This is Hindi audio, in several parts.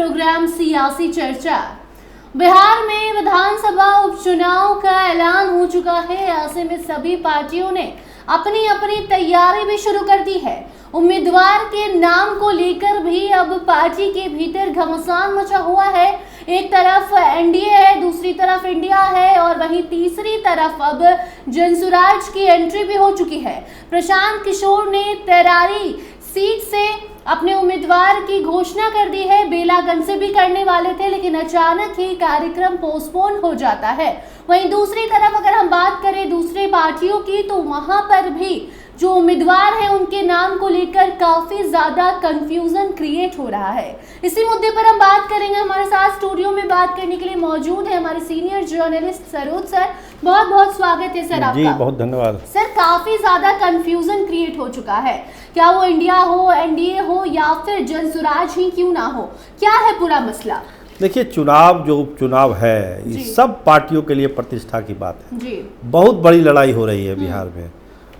प्रोग्राम सियासी चर्चा। बिहार में विधानसभा उपचुनाव का ऐलान हो चुका है। ऐसे में सभी पार्टियों ने अपनी अपनी तैयारी भी शुरू कर दी है। उम्मीदवार के नाम को लेकर भी अब पार्टी के भीतर घमासान मचा हुआ है। एक तरफ एनडीए है, दूसरी तरफ इंडिया है और वहीं तीसरी तरफ अब जनसुराज की एंट्री भी हो चुकी है। प्रशांत किशोर ने तरारी सीट से अपने उम्मीदवार की घोषणा कर दी है। बेलागंज से भी करने वाले थे, लेकिन अचानक ही कार्यक्रम पोस्टपोन हो जाता है। वहीं दूसरी तरफ अगर हम बात करें दूसरे पार्टियों की, तो वहां पर भी जो उम्मीदवार हैं उनके नाम को लेकर काफी ज्यादा कंफ्यूजन क्रिएट हो रहा है। इसी मुद्दे पर हम बात करेंगे। हमारे साथ स्टूडियो में बात करने के लिए मौजूद है हमारे सीनियर जर्नलिस्ट सरोज सर। बहुत बहुत स्वागत है सर आपका। जी बहुत धन्यवाद सर। काफी ज्यादा कंफ्यूजन क्रिएट हो चुका है, क्या वो इंडिया हो, एनडीए हो या फिर जनसुराज ही क्यों ना हो, क्या है पूरा मसला? देखिए, चुनाव जो उपचुनाव है ये सब पार्टियों के लिए प्रतिष्ठा की बात है जी। बहुत बड़ी लड़ाई हो रही है बिहार में।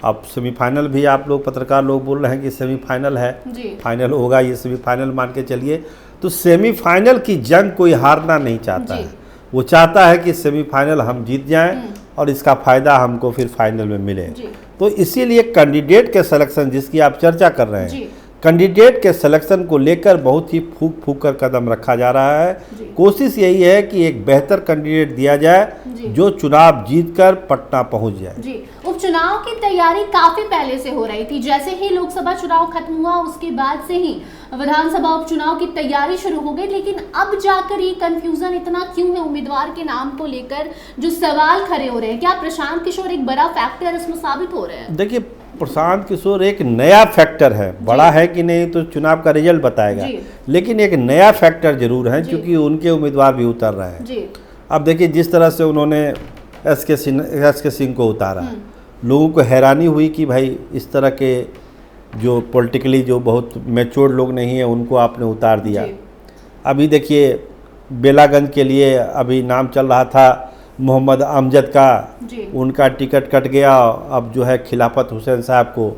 अब सेमीफाइनल भी आप लोग पत्रकार लोग बोल रहे हैं कि सेमीफाइनल है जी। फाइनल होगा, ये सेमीफाइनल मान के चलिए। तो सेमीफाइनल की जंग कोई हारना नहीं चाहता है। वो चाहता है कि सेमीफाइनल हम जीत जाएं और इसका फ़ायदा हमको फिर फाइनल में मिले। तो इसीलिए कैंडिडेट के सिलेक्शन जिसकी आप चर्चा कर रहे हैं, कैंडिडेट के सिलेक्शन को लेकर बहुत ही फूक फूक कर कदम रखा जा रहा है। कोशिश यही है कि एक बेहतर कैंडिडेट दिया जाए जो चुनाव जीतकर पटना पहुंच जाए। जी। उपचुनाव की तैयारी काफी पहले से हो रही थी। जैसे ही लोकसभा चुनाव खत्म हुआ उसके बाद से ही विधानसभा उपचुनाव की तैयारी शुरू हो गई, लेकिन अब जाकर ये कंफ्यूजन इतना क्यों है उम्मीदवार के नाम को लेकर? जो सवाल खड़े हो रहे हैं, क्या प्रशांत किशोर एक बड़ा फैक्टर इसमें साबित हो रहे हैं? देखिए, प्रशांत किशोर एक नया फैक्टर है। बड़ा है कि नहीं तो चुनाव का रिजल्ट बताएगा, लेकिन एक नया फैक्टर जरूर है क्योंकि उनके उम्मीदवार भी उतर रहे हैं। अब देखिए, जिस तरह से उन्होंने एस के सिंह को उतारा, लोगों को हैरानी हुई कि भाई इस तरह के जो पॉलिटिकली जो बहुत मैच्योर्ड लोग नहीं हैं उनको आपने उतार दिया। अभी देखिए, बेलागंज के लिए अभी नाम चल रहा था मोहम्मद अमजद का, उनका टिकट कट गया। अब जो है खिलाफत हुसैन साहब को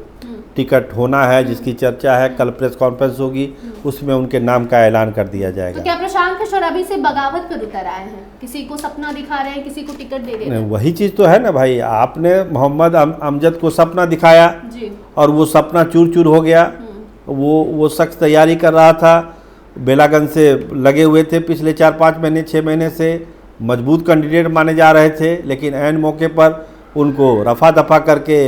टिकट होना है, जिसकी चर्चा है। कल प्रेस कॉन्फ्रेंस होगी, उसमें उनके नाम का ऐलान कर दिया जाएगा। तो क्या प्रशांत किशोर अभी से बगावत पर उतर आए हैं? किसी को सपना दिखा रहे हैं, किसी को टिकट दे रहे हैं? वही चीज़ तो है ना भाई, आपने मोहम्मद अमजद को सपना दिखाया और वो सपना चूर चूर हो गया। वो शख्स तैयारी कर रहा था, बेलागंज से लगे हुए थे पिछले 4-5 महीने 6 महीने से, मजबूत कैंडिडेट माने जा रहे थे, लेकिन ऐन मौके पर उनको रफा दफा करके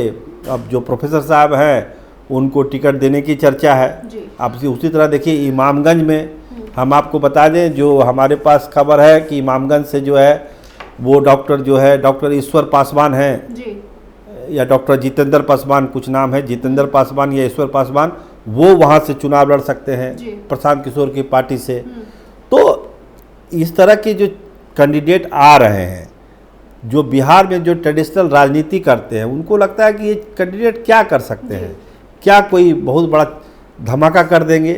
अब जो प्रोफेसर साहब हैं उनको टिकट देने की चर्चा है। अब उसी तरह देखिए, इमामगंज में हम आपको बता दें, जो हमारे पास खबर है कि इमामगंज से जो है वो डॉक्टर ईश्वर पासवान हैं या डॉक्टर जितेंद्र पासवान, कुछ नाम है, जितेंद्र पासवान या ईश्वर पासवान, वो वहाँ से चुनाव लड़ सकते हैं प्रशांत किशोर की पार्टी से। तो इस तरह के जो कैंडिडेट आ रहे हैं, जो बिहार में जो ट्रेडिशनल राजनीति करते हैं, उनको लगता है कि ये कैंडिडेट क्या कर सकते हैं, क्या कोई बहुत बड़ा धमाका कर देंगे।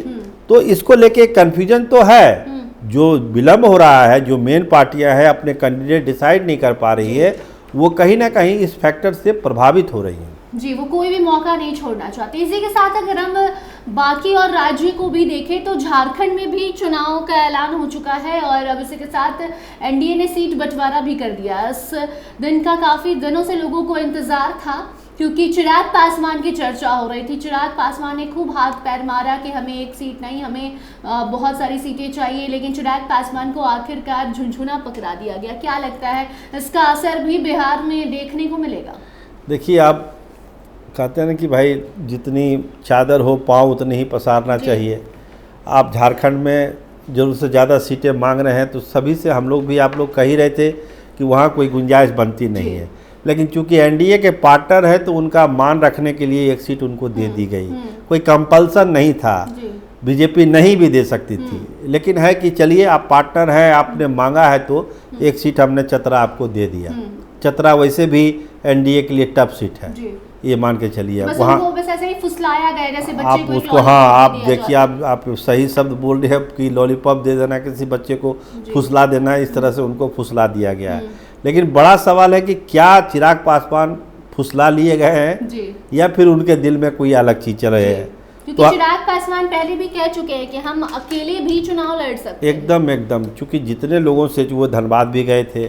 तो इसको लेके कन्फ्यूजन तो है। जो विलम्ब हो रहा है, जो मेन पार्टियां हैं अपने कैंडिडेट डिसाइड नहीं कर पा रही है, वो कहीं ना कहीं इस फैक्टर से प्रभावित हो रही है। जी, वो कोई भी मौका नहीं छोड़ना चाहते। इसी के साथ अगर हम बाकी और राज्य को भी देखें तो झारखंड में भी चुनाव का ऐलान हो चुका है और अब इसी के साथ एनडीए ने सीट बंटवारा भी कर दिया। इस दिन का काफ़ी दिनों से लोगों को इंतज़ार था, क्योंकि चिराग पासवान की चर्चा हो रही थी। चिराग पासवान ने खूब हाथ पैर मारा कि हमें एक सीट नहीं, हमें बहुत सारी सीटें चाहिए, लेकिन चिराग पासवान को आखिरकार झुनझुना पकड़ा दिया गया। क्या लगता है इसका असर भी बिहार में देखने को मिलेगा? देखिए, आप कहते हैं ना कि भाई जितनी चादर हो पाँव उतनी ही पसारना चाहिए। आप झारखंड में ज़रूरत से ज़्यादा सीटें मांग रहे हैं, तो सभी से हम लोग भी आप लोग कह ही रहे थे कि वहाँ कोई गुंजाइश बनती नहीं है, लेकिन चूंकि एनडीए के पार्टनर है तो उनका मान रखने के लिए एक सीट उनको दे दी गई। कोई कंपल्सन नहीं था, बीजेपी नहीं भी दे सकती थी, लेकिन है कि चलिए आप पार्टनर हैं, आपने मांगा है तो एक सीट हमने चतरा आपको दे दिया। चतरा वैसे भी एनडीए के लिए टफ सीट है, ये मान के चलिए। वहाँ ऐसे ही फुसलाया गया जैसे बच्चे आप उसको, हाँ आप देखिए, आप सही शब्द बोल रहे हैं कि लॉलीपॉप दे देना, किसी बच्चे को फुसला देना, इस तरह से उनको फुसला दिया गया है। लेकिन बड़ा सवाल है कि क्या चिराग पासवान फुसला लिए गए हैं या फिर उनके दिल में कोई अलग चीज़ चल रही है। क्योंकि चिराग पासवान पहले भी कह चुके हैं कि हम अकेले भी चुनाव लड़ सकते हैं। एकदम क्योंकि जितने लोगों से वो धनबाद भी गए थे,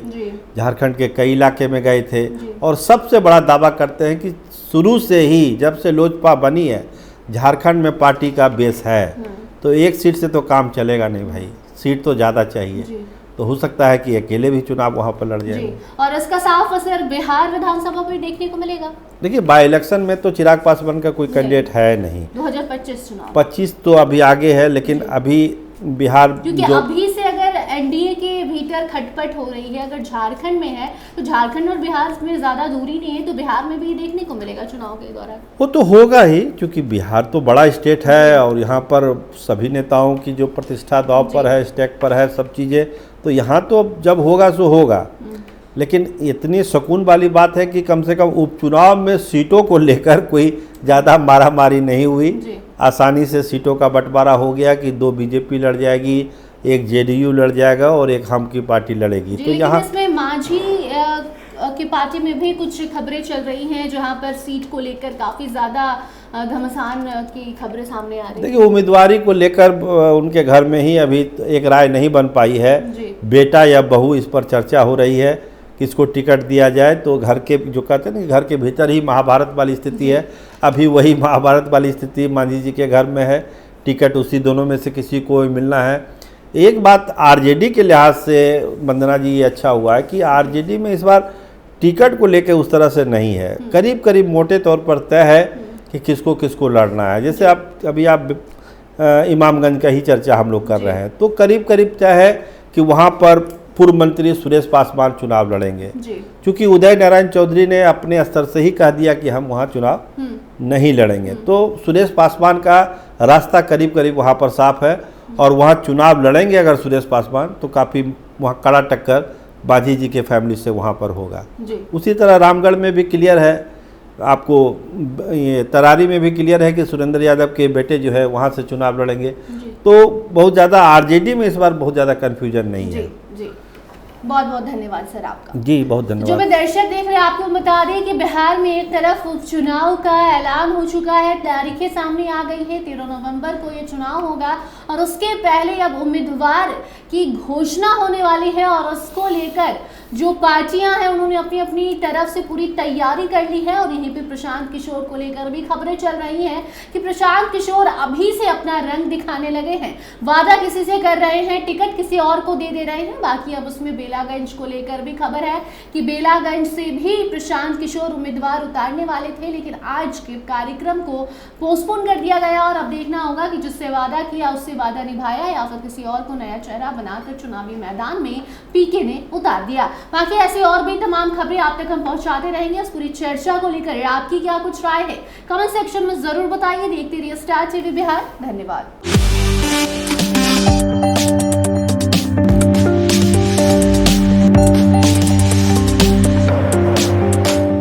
झारखंड के कई इलाके में गए थे, और सबसे बड़ा दावा करते हैं कि शुरू से ही जब से लोजपा बनी है झारखंड में पार्टी का बेस है, तो एक सीट से तो काम चलेगा नहीं भाई, सीट तो ज़्यादा चाहिए। तो हो सकता है कि अकेले भी चुनाव वहाँ पर लड़ जाएंगे। और इसका साफ असर बिहार विधानसभा पर देखने को मिलेगा। देखिए, बाई इलेक्शन में तो चिराग पासवान का कोई कैंडिडेट है नहीं। 2025 चुनाव 25 तो अभी आगे है, लेकिन अभी बिहार क्योंकि अभी से अगर एनडीए के भीतर खटपट हो रही है, अगर झारखंड में है तो झारखंड और बिहार में ज़्यादा दूरी नहीं है, तो बिहार में भी देखने को मिलेगा चुनाव के दौरान। वो तो होगा ही, क्योंकि बिहार तो बड़ा स्टेट है और यहाँ पर सभी नेताओं की जो प्रतिष्ठा दांव पर है, स्टेक पर है, सब चीज़ें, तो यहाँ तो जब होगा सो होगा। लेकिन इतनी सुकून वाली बात है कि कम से कम उपचुनाव में सीटों को लेकर कोई ज़्यादा मारामारी नहीं हुई, आसानी से सीटों का बंटवारा हो गया कि 2 बीजेपी लड़ जाएगी, एक जेडीयू लड़ जाएगा और एक हम की पार्टी लड़ेगी। तो यहाँ इसमें मांझी की पार्टी में भी कुछ खबरें चल रही हैं, जहां पर सीट को लेकर काफ़ी ज़्यादा घमासान की खबरें सामने आ रही हैं। देखिए, उम्मीदवारी को लेकर उनके घर में ही अभी एक राय नहीं बन पाई है, बेटा या बहू, इस पर चर्चा हो रही है किसको टिकट दिया जाए। तो घर के जो कहते हैं ना, घर के भीतर ही महाभारत वाली स्थिति है, अभी वही महाभारत वाली स्थिति मांझी जी के घर में है, टिकट उसी दोनों में से किसी को मिलना है। एक बात आरजेडी के लिहाज से वंदना जी ये अच्छा हुआ है कि आरजेडी में इस बार टिकट को लेकर उस तरह से नहीं है, करीब करीब मोटे तौर पर तय है कि किसको किसको लड़ना है। जैसे आप इमामगंज का ही चर्चा हम लोग कर रहे हैं, तो करीब करीब तय है कि वहाँ पर पूर्व मंत्री सुरेश पासवान चुनाव लड़ेंगे, क्योंकि उदय नारायण चौधरी ने अपने स्तर से ही कह दिया कि हम वहाँ चुनाव नहीं लड़ेंगे। तो सुरेश पासवान का रास्ता करीब करीब वहाँ पर साफ है, और वहाँ चुनाव लड़ेंगे अगर सुरेश पासवान, तो काफ़ी वहाँ कड़ा टक्कर मांझी जी के फैमिली से वहाँ पर होगा। उसी तरह रामगढ़ में भी क्लियर है, आपको ये तरारी में भी क्लियर है कि सुरेंद्र यादव के बेटे जो है वहाँ से चुनाव लड़ेंगे। तो बहुत ज़्यादा आरजेडी में इस बार बहुत ज़्यादा कन्फ्यूजन नहीं है। बहुत बहुत धन्यवाद सर आपका। जी बहुत धन्यवाद। जो भी दर्शक देख रहे हैं, आपको बता दें कि बिहार में एक तरफ उपचुनाव का ऐलान हो चुका है, तारीखें सामने आ गई है, 13 नवंबर को ये चुनाव होगा, और उसके पहले अब उम्मीदवार की घोषणा होने वाली है, और उसको लेकर जो पार्टियां हैं उन्होंने अपनी अपनी तरफ से पूरी तैयारी कर ली है। और यहीं पे प्रशांत किशोर को लेकर भी खबरें चल रही हैं कि प्रशांत किशोर अभी से अपना रंग दिखाने लगे हैं, वादा किसी से कर रहे हैं, टिकट किसी और को दे रहे हैं। बाकी अब उसमें बेलागंज को लेकर भी खबर है कि बेलागंज से भी प्रशांत किशोर उम्मीदवार उतारने वाले थे, लेकिन आज के कार्यक्रम को पोस्टपोन कर दिया गया, और अब देखना होगा कि जिससे वादा किया उससे वादा निभाया या फिर किसी और को नया चेहरा बनाकर चुनावी मैदान में पीके ने उतार दिया। बाकी ऐसी और भी तमाम खबरें आप तक हम पहुंचाते रहेंगे। इस पूरी चर्चा को लेकर आपकी क्या कुछ राय है, कमेंट सेक्शन में जरूर बताइए। देखते रहिए स्टार टीवी बिहार। धन्यवाद।